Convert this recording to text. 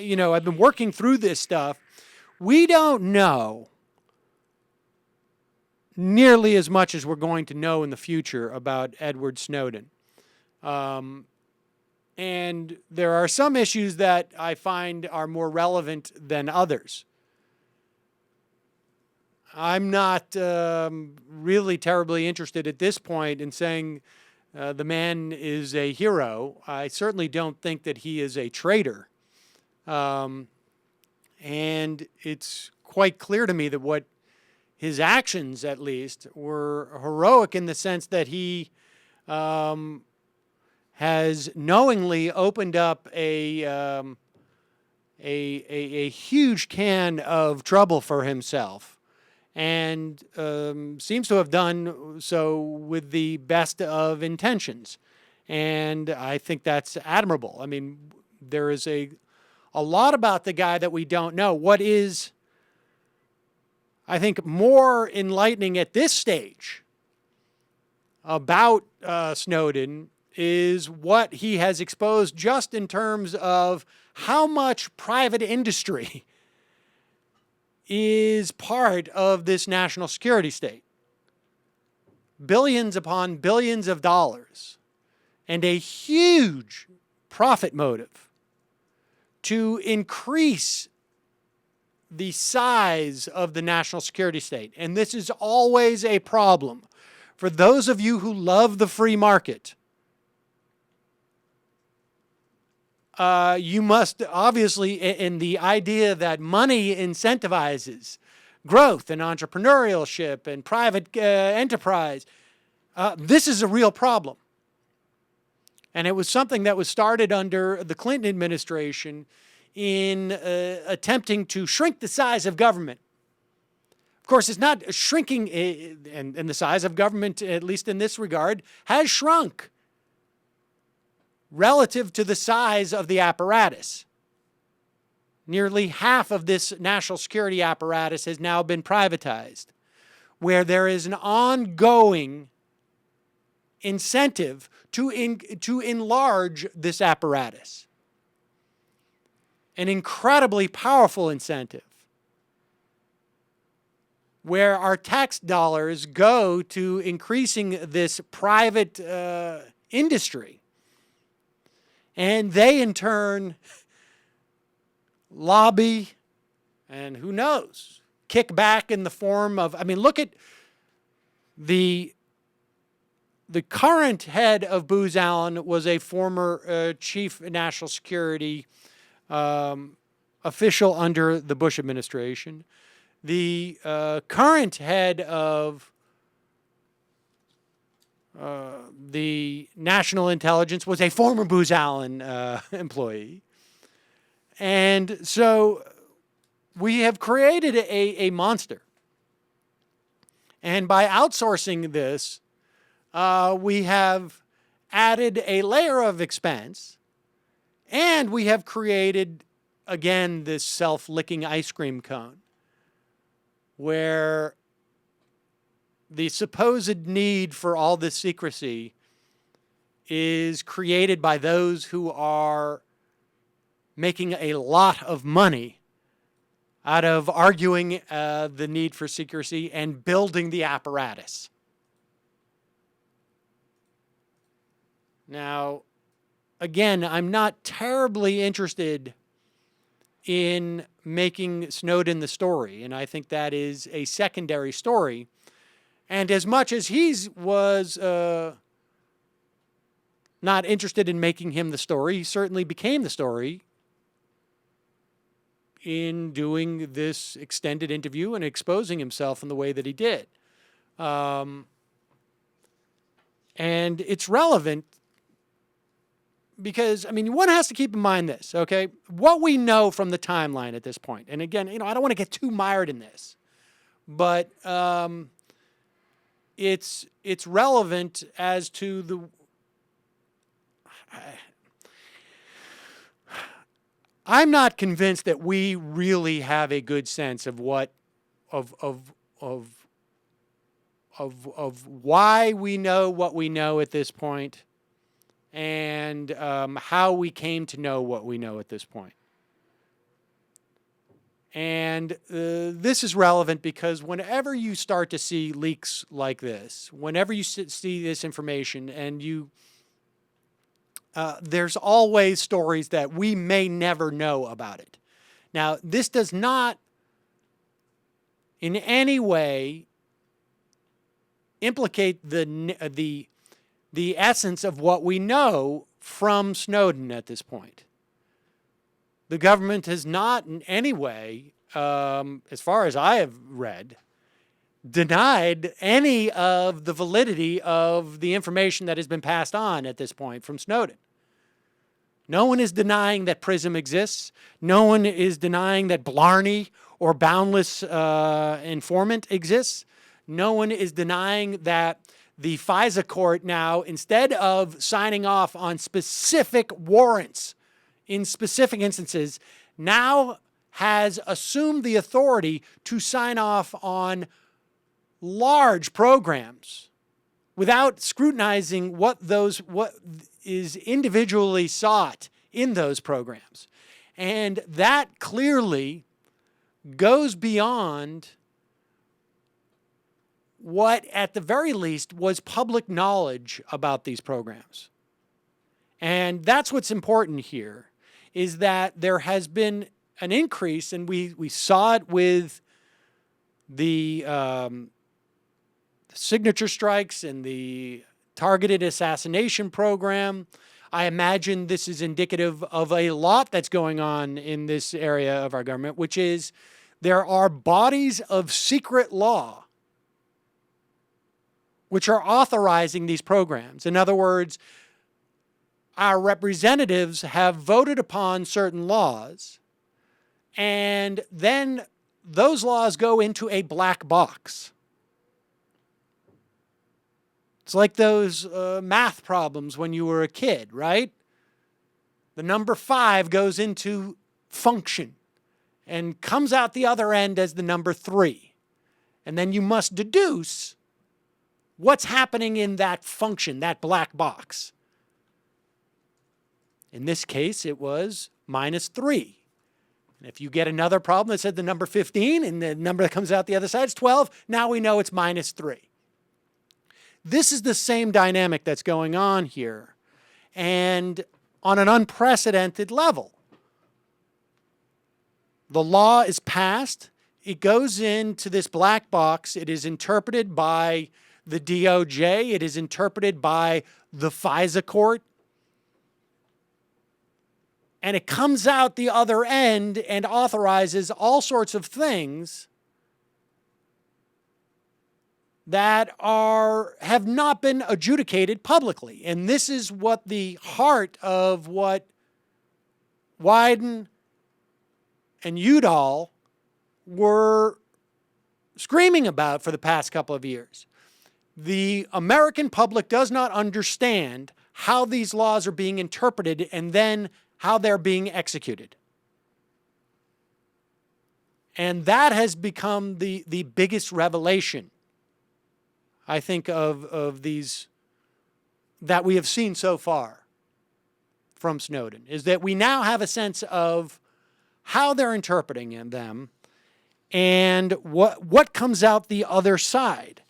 I've been working through this stuff. We don't know nearly as much as we're going to know in the future about Edward Snowden. And there are some issues that I find are more relevant than others. I'm not really terribly interested at this point in saying the man is a hero. I certainly don't think that he is a traitor. And it's quite clear to me that what his actions, at least, were heroic in the sense that he has knowingly opened up a huge can of trouble for himself, and seems to have done so with the best of intentions. And I think that's admirable. I mean, there is a lot about the guy that we don't know. What is, I think, more enlightening at this stage about Snowden is what he has exposed just in terms of how much private industry is part of this national security state. Billions upon billions of dollars, and a huge profit motive to increase the size of the national security state. And this is always a problem. For those of you who love the free market, you must obviously, in the idea that money incentivizes growth and entrepreneurship and private enterprise, this is a real problem. And it was something that was started under the Clinton administration in attempting to shrink the size of government. Of course, it's not shrinking, and the size of government, at least in this regard, has shrunk relative to the size of the apparatus. Nearly half of this national security apparatus has now been privatized, where there is an ongoing incentive to enlarge this apparatus. An incredibly powerful incentive, where our tax dollars go to increasing this private industry. And they, in turn, lobby and, who knows, kick back in the form of, I mean, look at the current head of Booz Allen was a former chief national security official under the Bush administration. The current head of the national intelligence was a former Booz Allen employee. And so we have created a monster. And by outsourcing this, we have added a layer of expense, and we have created, again, this self-licking ice cream cone, where the supposed need for all this secrecy is created by those who are making a lot of money out of arguing the need for secrecy and building the apparatus. Now, again, I'm not terribly interested in making Snowden the story, and I think that is a secondary story. And as much as he was not interested in making him the story, he certainly became the story in doing this extended interview and exposing himself in the way that he did. And it's relevant because, I mean, one has to keep in mind this, okay? What we know from the timeline at this point, and again, I don't want to get too mired in this, but it's relevant as to the... I'm not convinced that we really have a good sense of what, of why we know what we know at this point, and how we came to know what we know at this point. And this is relevant because whenever you start to see leaks like this, whenever you see this information, and there's always stories that we may never know about it. Now, this does not in any way implicate the essence of what we know from Snowden at this point. The government has not in any way, as far as I have read, denied any of the validity of the information that has been passed on at this point from Snowden. No one is denying that PRISM exists. No one is denying that Blarney or Boundless Informant exists. No one is denying that the FISA court now, instead of signing off on specific warrants in specific instances, now has assumed the authority to sign off on large programs without scrutinizing what is individually sought in those programs. And that clearly goes beyond what, at the very least, was public knowledge about these programs. And that's what's important here, is that there has been an increase, and we saw it with the signature strikes and the targeted assassination program. I imagine this is indicative of a lot that's going on in this area of our government, which is there are bodies of secret law which are authorizing these programs. In other words, our representatives have voted upon certain laws, and then those laws go into a black box. It's like those math problems when you were a kid, right? The number 5 goes into function and comes out the other end as the number 3. And then you must deduce what's happening in that function, that black box. In this case, it was -3. And if you get another problem that said the number 15 and the number that comes out the other side is 12, now we know it's -3. This is the same dynamic that's going on here, and on an unprecedented level. The law is passed. It goes into this black box. It is interpreted by the DOJ. It is interpreted by the FISA court. And it comes out the other end and authorizes all sorts of things that have not been adjudicated publicly. And this is what the heart of what Wyden and Udall were screaming about for the past couple of years. The American public does not understand how these laws are being interpreted and then how they're being executed. And that has become the biggest revelation, I think, of these that we have seen so far from Snowden, is that we now have a sense of how they're interpreting them and what comes out the other side.